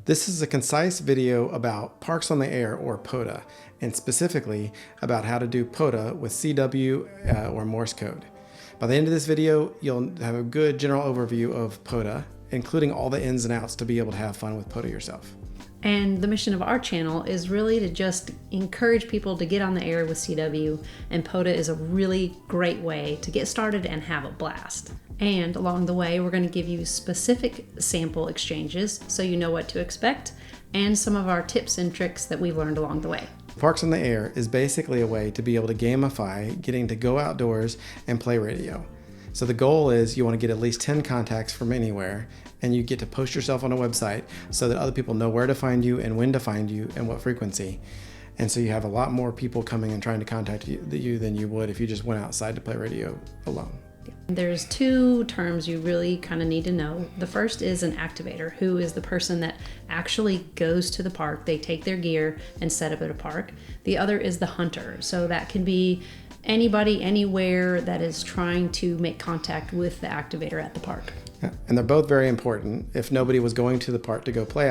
This is a concise video about Parks on the Air, or POTA, and specifically about how to do POTA with CW or Morse code. By the end of this video, you'll have a good general overview of POTA, including all the ins and outs to be able to have fun with POTA yourself. And the mission of our channel is really to just encourage people to get on the air with CW, and POTA is a really great way to get started and have a blast. And along the way, we're going to give you specific sample exchanges so you know what to expect, and some of our tips and tricks that we've learned along the way. Parks on the Air is basically a way to be able to gamify getting to go outdoors and play radio. So the goal is you want to get at least 10 contacts from anywhere, and you get to post yourself on a website so that other people know where to find you and when to find you and what frequency. And so you have a lot more people coming and trying to contact you than you would if you just went outside to play radio alone. There's two terms you really kind of need to know. The first is an activator, who is the person that actually goes to the park. They take their gear and set up at a park. The other is the hunter. So that can be anybody, anywhere that is trying to make contact with the activator at the park. Yeah, and they're both very important. If nobody was going to the park to go play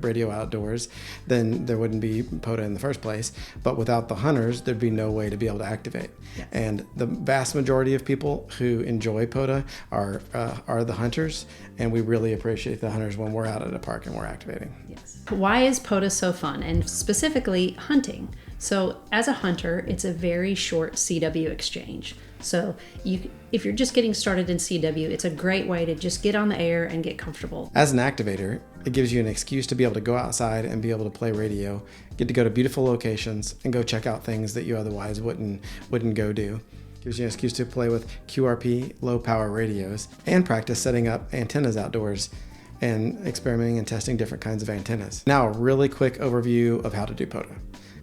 radio outdoors, then there wouldn't be POTA in the first place. But without the hunters, there'd be no way to be able to activate. Yeah. And the vast majority of people who enjoy POTA are the hunters, and we really appreciate the hunters when we're out at a park and we're activating. Yes. Why is POTA so fun? And specifically hunting. So as a hunter, it's a very short CW exchange. So if you're just getting started in CW, it's a great way to just get on the air and get comfortable. As an activator, it gives you an excuse to be able to go outside and be able to play radio, get to go to beautiful locations and go check out things that you otherwise wouldn't go do. Gives you an excuse to play with QRP low power radios and practice setting up antennas outdoors and experimenting and testing different kinds of antennas. Now, a really quick overview of how to do POTA.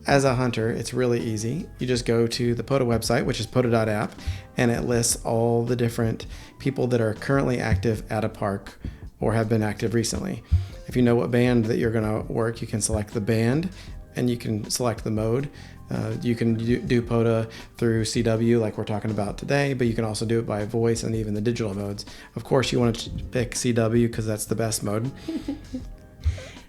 As a hunter, it's really easy. You just go to the POTA website, which is pota.app, and it lists all the different people that are currently active at a park or have been active recently. If you know what band that you're going to work, you can select the band and you can select the mode. You can do POTA through CW like we're talking about today, but you can also do it by voice and even the digital modes. Of course, you want to pick CW because that's the best mode.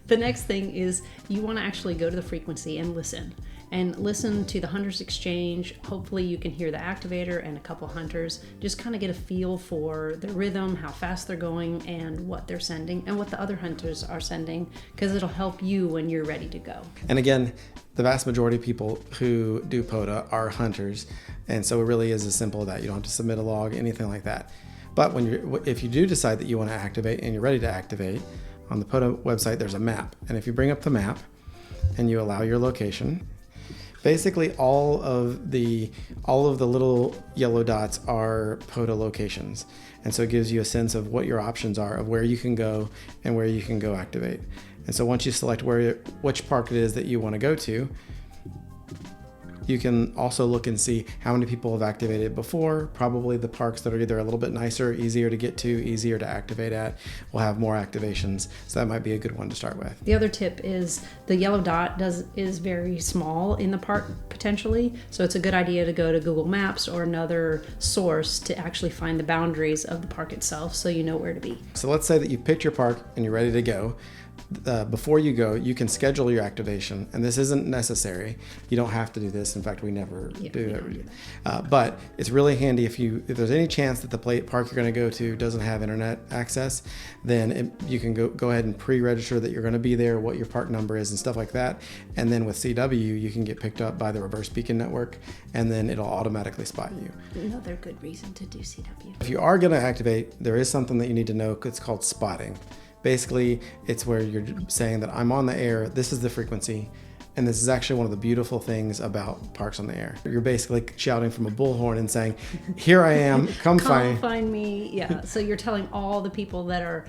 The next thing is you want to actually go to the frequency and listen to the hunters exchange. Hopefully you can hear the activator and a couple hunters. Just kind of get a feel for the rhythm, how fast they're going, and what they're sending and what the other hunters are sending, because it'll help you when you're ready to go. And again, the vast majority of people who do POTA are hunters, and so it really is as simple as that. You don't have to submit a log, anything like that. But if you do decide that you want to activate and you're ready to activate, on the POTA website, there's a map. And if you bring up the map and you allow your location, basically all of the little yellow dots are POTA locations. And so it gives you a sense of what your options are of where you can go and where you can go activate. And so once you select which park it is that you want to go to, you can also look and see how many people have activated before. Probably the parks that are either a little bit nicer, easier to get to, easier to activate at, will have more activations. So that might be a good one to start with. The other tip is the yellow dot is very small in the park potentially. So it's a good idea to go to Google Maps or another source to actually find the boundaries of the park itself so you know where to be. So let's say that you picked your park and you're ready to go. Before you go, you can schedule your activation, and this isn't necessary. You don't have to do this. In fact, we never do it. But it's really handy if there's any chance that the park you're going to go to doesn't have internet access, then you can go ahead and pre-register that you're going to be there, what your park number is, and stuff like that. And then with CW, you can get picked up by the reverse beacon network, and then it'll automatically spot you. Another good reason to do CW. If you are going to activate, there is something that you need to know. It's called spotting. Basically, it's where you're saying that I'm on the air, this is the frequency, and this is actually one of the beautiful things about Parks on the Air. You're basically shouting from a bullhorn and saying, here I am, come find me. Yeah, so you're telling all the people that are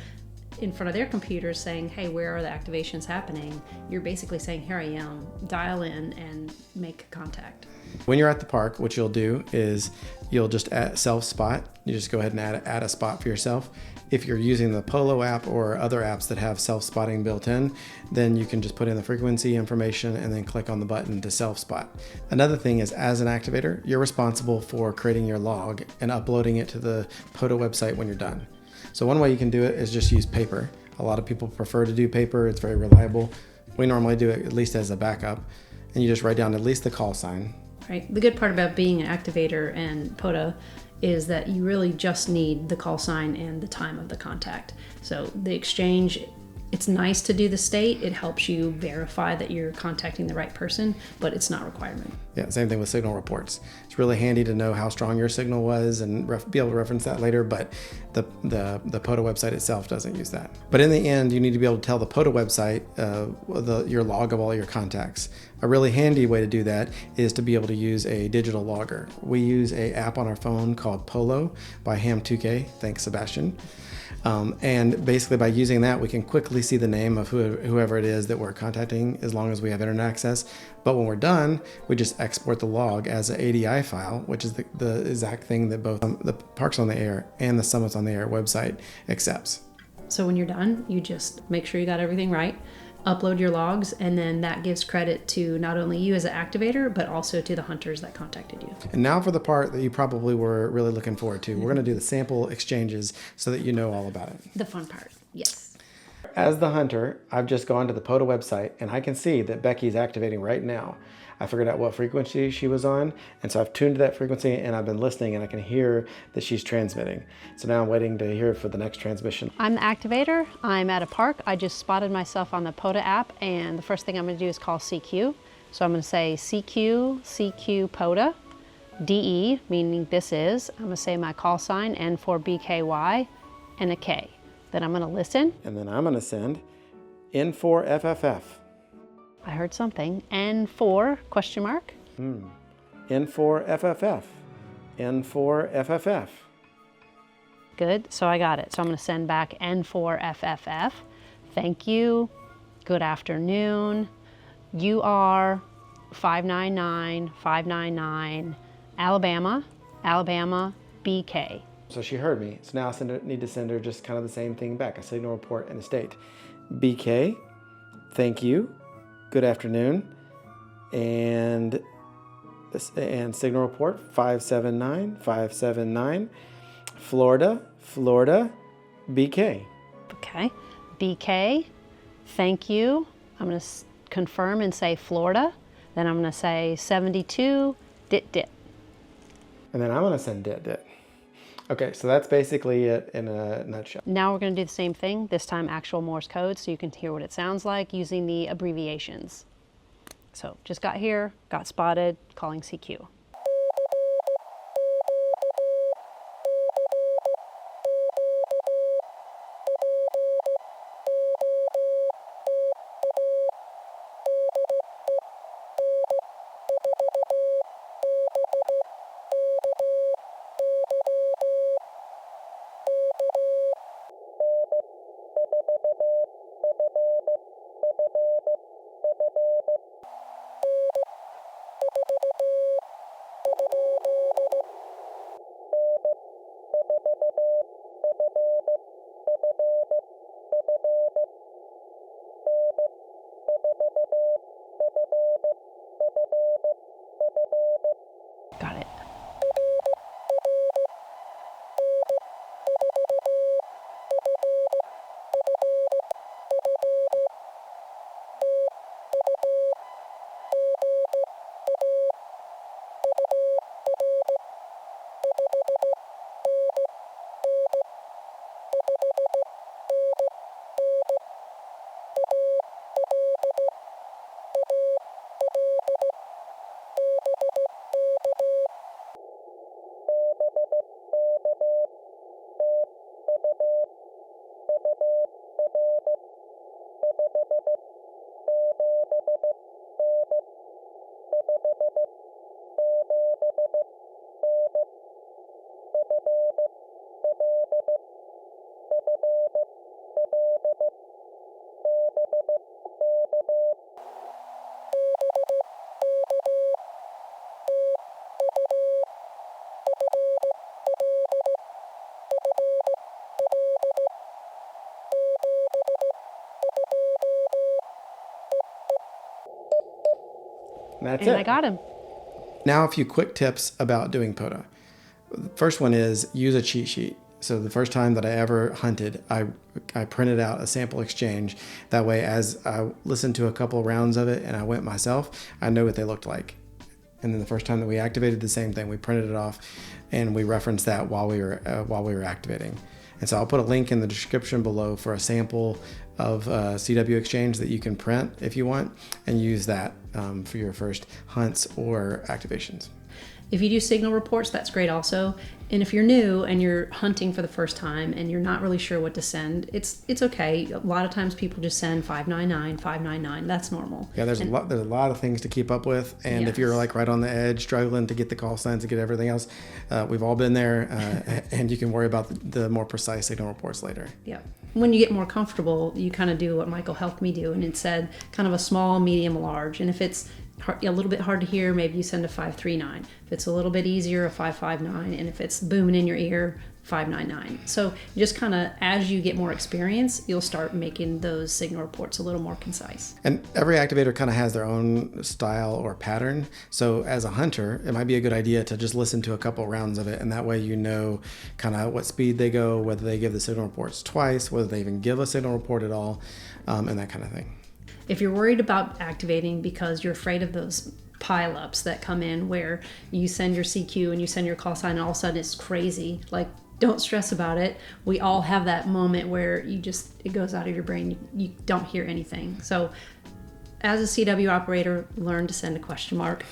in front of their computers saying, hey, where are the activations happening? You're basically saying, here I am, dial in and make contact. When you're at the park, what you'll do is you'll just self-spot. You just go ahead and add a spot for yourself. If you're using the Polo app or other apps that have self-spotting built in, then you can just put in the frequency information and then click on the button to self-spot. Another thing is, as an activator, you're responsible for creating your log and uploading it to the POTA website when you're done. So one way you can do it is just use paper. A lot of people prefer to do paper. It's very reliable. We normally do it at least as a backup, and you just write down at least the call sign. Right. The good part about being an activator and POTA is that you really just need the call sign and the time of the contact. So the exchange, it's nice to do the state. It helps you verify that you're contacting the right person, but it's not a requirement. Yeah, same thing with signal reports. It's really handy to know how strong your signal was and be able to reference that later, but the POTA website itself doesn't use that. But in the end, you need to be able to tell the POTA website your log of all your contacts. A really handy way to do that is to be able to use a digital logger. We use an app on our phone called Polo by Ham2K. Thanks, Sebastian. And basically by using that, we can quickly see the name of whoever it is that we're contacting as long as we have internet access. But when we're done, we just export the log as an ADI file, which is the exact thing that both the Parks on the Air and the Summits on the Air website accepts. So when you're done, you just make sure you got everything right, upload your logs, and then that gives credit to not only you as an activator, but also to the hunters that contacted you. And now for the part that you probably were really looking forward to. We're going to do the sample exchanges so that you know all about it. The fun part, yes. As the hunter, I've just gone to the POTA website, and I can see that Becky's activating right now. I figured out what frequency she was on, and so I've tuned to that frequency, and I've been listening, and I can hear that she's transmitting. So now I'm waiting to hear for the next transmission. I'm the activator. I'm at a park. I just spotted myself on the POTA app, and the first thing I'm going to do is call CQ. So I'm going to say CQ POTA, DE, meaning this is. I'm going to say my call sign, N4BKY, and a K. Then I'm going to listen. And then I'm going to send N4FFF. I heard something. N4 question mark. N4FFF. N4FFF. Good. So I got it. So I'm going to send back N4FFF. Thank you. Good afternoon. You are 599 Alabama BK. So she heard me. So now I need to send her just kind of the same thing back, a signal report and a state. BK, thank you. Good afternoon. And signal report 579 Florida, BK. Okay. BK, thank you. I'm going to confirm and say Florida. Then I'm going to say 72 dit. And then I'm going to send dit. Okay, so that's basically it in a nutshell. Now we're going to do the same thing, this time actual Morse code, so you can hear what it sounds like using the abbreviations. So just got here, got spotted, calling CQ. Got it. That's And it. I got him. Now a few quick tips about doing POTA. The first one is use a cheat sheet. So the first time that I ever hunted, I printed out a sample exchange. That way, as I listened to a couple rounds of it and I went myself, I know what they looked like. And then the first time that we activated, the same thing. We printed it off and we referenced that while we were activating. And so I'll put a link in the description below for a sample of CW exchange that you can print if you want and use that for your first hunts or activations. If you do signal reports, that's great also. And if you're new and you're hunting for the first time and you're not really sure what to send, it's okay. A lot of times people just send 599, 599. That's normal. Yeah, there's a lot of things to keep up with. And Yes. if you're like right on the edge, struggling to get the call signs, to get everything else, we've all been there. And you can worry about the more precise signal reports later. Yeah. When you get more comfortable, you kind of do what Michael helped me do. And it said kind of a small, medium, large. And if it's a little bit hard to hear, maybe you send a 539. If it's a little bit easier, a 559. And if it's booming in your ear, 599. So just kind of as you get more experience, you'll start making those signal reports a little more concise. And every activator kind of has their own style or pattern. So as a hunter, it might be a good idea to just listen to a couple rounds of it. And that way you know kind of what speed they go, whether they give the signal reports twice, whether they even give a signal report at all, and that kind of thing. If you're worried about activating because you're afraid of those pileups that come in where you send your CQ and you send your call sign and all of a sudden it's crazy, like don't stress about it. We all have that moment where it goes out of your brain. You don't hear anything. So as a CW operator, learn to send a question mark.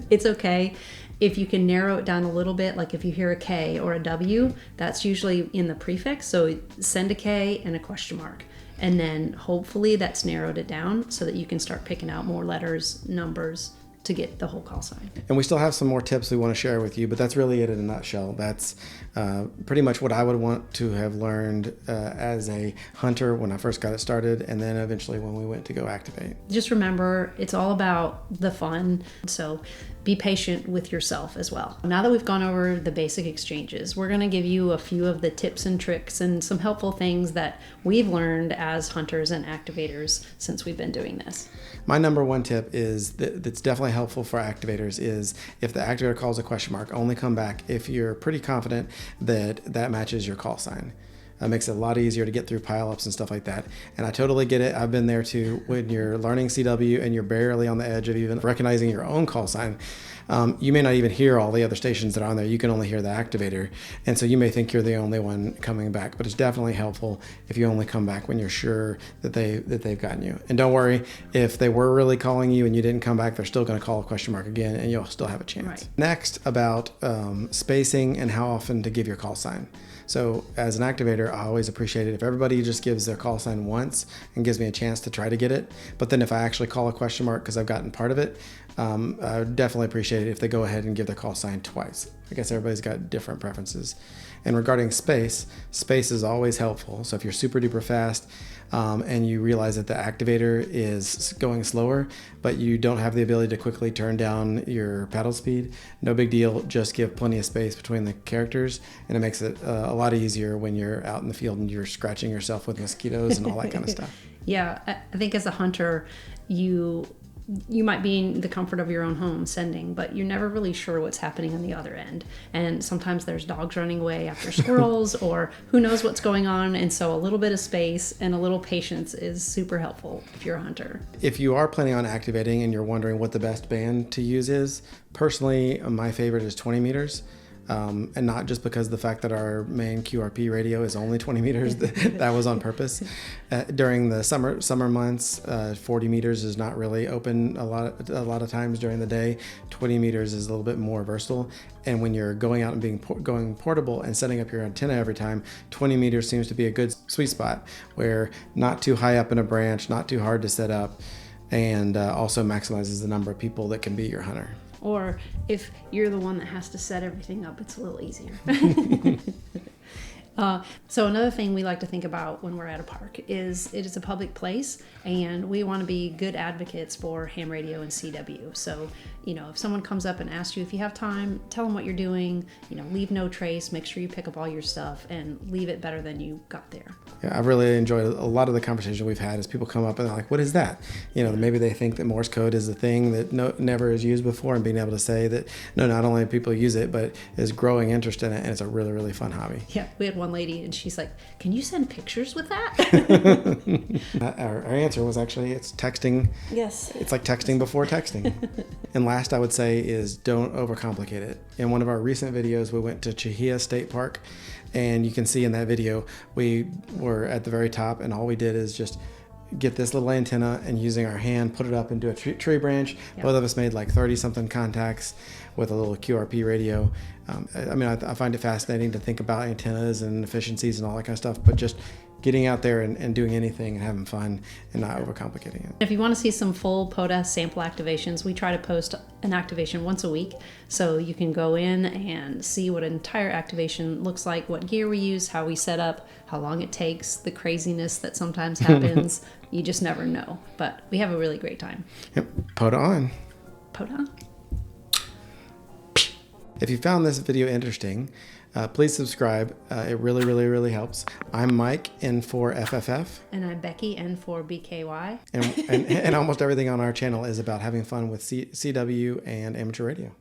It's okay. If you can narrow it down a little bit, like if you hear a K or a W, that's usually in the prefix. So send a K and a question mark. And then hopefully that's narrowed it down so that you can start picking out more letters, numbers to get the whole call sign. And we still have some more tips we want to share with you, but that's really it in a nutshell. That's pretty much what I would want to have learned as a hunter when I first got it started, and then eventually when we went to go activate. Just remember, it's all about the fun. So be patient with yourself as well. Now that we've gone over the basic exchanges, we're going to give you a few of the tips and tricks and some helpful things that we've learned as hunters and activators since we've been doing this. My number one tip is that's definitely helpful for activators is if the activator calls a question mark, only come back if you're pretty confident that that matches your call sign. It makes it a lot easier to get through pileups and stuff like that. And I totally get it. I've been there too. When you're learning CW and you're barely on the edge of even recognizing your own call sign, you may not even hear all the other stations that are on there. You can only hear the activator. And so you may think you're the only one coming back, but it's definitely helpful if you only come back when you're sure that they've gotten you. And don't worry, if they were really calling you and you didn't come back, they're still going to call a question mark again and you'll still have a chance. Right. Next, about spacing and how often to give your call sign. So as an activator, I always appreciate it if everybody just gives their call sign once and gives me a chance to try to get it. But then if I actually call a question mark because I've gotten part of it, I would definitely appreciate it if they go ahead and give their call sign twice. I guess everybody's got different preferences. And regarding space is always helpful. So if you're super duper fast and you realize that the activator is going slower, but you don't have the ability to quickly turn down your paddle speed, no big deal. Just give plenty of space between the characters, and it makes it a lot easier when you're out in the field and you're scratching yourself with mosquitoes and all that kind of stuff. Yeah, I think as a hunter, you might be in the comfort of your own home sending, but you're never really sure what's happening on the other end. And sometimes there's dogs running away after squirrels or who knows what's going on. And so a little bit of space and a little patience is super helpful if you're a hunter. If you are planning on activating and you're wondering what the best band to use is, personally, my favorite is 20 meters. And not just because of the fact that our main QRP radio is only 20 meters, that was on purpose. During the summer months, 40 meters is not really open a lot of times during the day. 20 meters is a little bit more versatile. And when you're going out and going portable and setting up your antenna every time, 20 meters seems to be a good sweet spot where not too high up in a branch, not too hard to set up, and also maximizes the number of people that can be your hunter. Or if you're the one that has to set everything up, it's a little easier. So another thing we like to think about when we're at a park is it is a public place, and we want to be good advocates for ham radio and CW. So, if someone comes up and asks you if you have time, tell them what you're doing, leave no trace, make sure you pick up all your stuff and leave it better than you got there. Yeah, I've really enjoyed a lot of the conversation we've had as people come up and they're like, what is that? Maybe they think that Morse code is a thing that never is used before, and being able to say that, no, not only do people use it, but there's growing interest in it, and it's a really, really fun hobby. Yeah, we had one one lady, and she's like, "Can you send pictures with that?" Our answer was actually it's texting. Yes. It's like texting before texting. And last I would say is don't overcomplicate it. In one of our recent videos, we went to Chihia State Park, and you can see in that video we were at the very top, and all we did is just get this little antenna and using our hand put it up into a tree branch. Yep. Both of us made like 30 something contacts with a little QRP radio. I find it fascinating to think about antennas and efficiencies and all that kind of stuff, but just getting out there and doing anything and having fun and not overcomplicating it. If you want to see some full POTA sample activations, we try to post an activation once a week, so you can go in and see what an entire activation looks like, what gear we use, how we set up, how long it takes, the craziness that sometimes happens. You just never know, but we have a really great time. Yep, POTA on. POTA. If you found this video interesting, please subscribe. It really, really, really helps. I'm Mike, N for FFF. And I'm Becky, N for BKY. And almost everything on our channel is about having fun with CW and amateur radio.